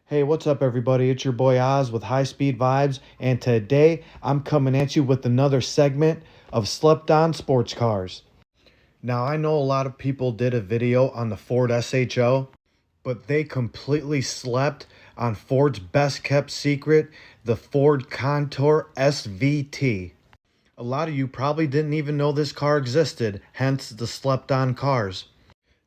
Hey, what's up, everybody? It's your boy Oz with High Speed Vibes, and today I'm coming at you with another segment of Slept On Sports Cars. Now, I know a lot of people did a video on the Ford SHO, but they completely slept on Ford's best kept secret, the Ford Contour SVT. A lot of you probably didn't even know this car existed, hence the slept on cars.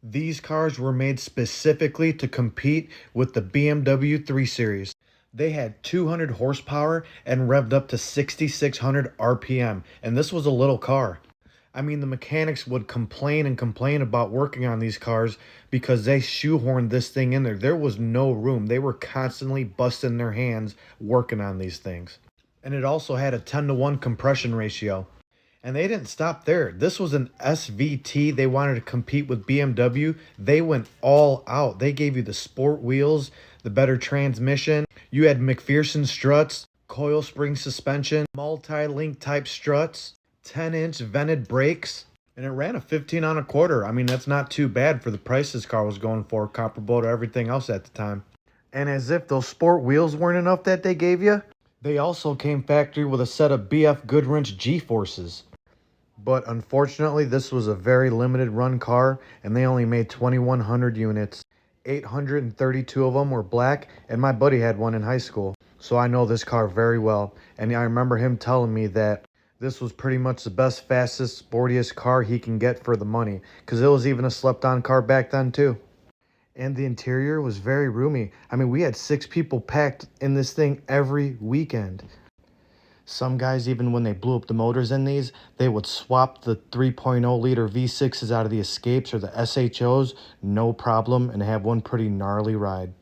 These cars were made specifically to compete with the BMW 3 Series. They had 200 horsepower and revved up to 6,600 RPM, and this was a little car. I mean, the mechanics would complain and complain about working on these cars because they shoehorned this thing in there. There was no room. They were constantly busting their hands working on these things. And it also had a 10-to-1 compression ratio. And they didn't stop there. This was an SVT. They wanted to compete with BMW. They went all out. They gave you the sport wheels, the better transmission. You had McPherson struts, coil spring suspension, multi-link type struts, 10-inch vented brakes, and it ran a 15 on a quarter. I mean, that's not too bad for the price this car was going for, comparable to everything else at the time. And as if those sport wheels weren't enough that they gave you, they also came factory with a set of BF Goodwrench G-forces. But unfortunately, this was a very limited run car, and they only made 2,100 units. 832 of them were black, and my buddy had one in high school. So I know this car very well, and I remember him telling me that this was pretty much the best, fastest, sportiest car he can get for the money, because it was even a slept-on car back then too. And the interior was very roomy. I mean, we had 6 people packed in this thing every weekend. Some guys, even when they blew up the motors in these, they would swap the 3.0 liter V6s out of the Escapes or the SHOs, no problem, and have one pretty gnarly ride.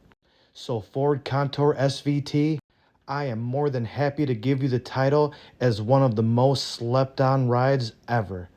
So Ford Contour SVT, I am more than happy to give you the title as one of the most slept on rides ever.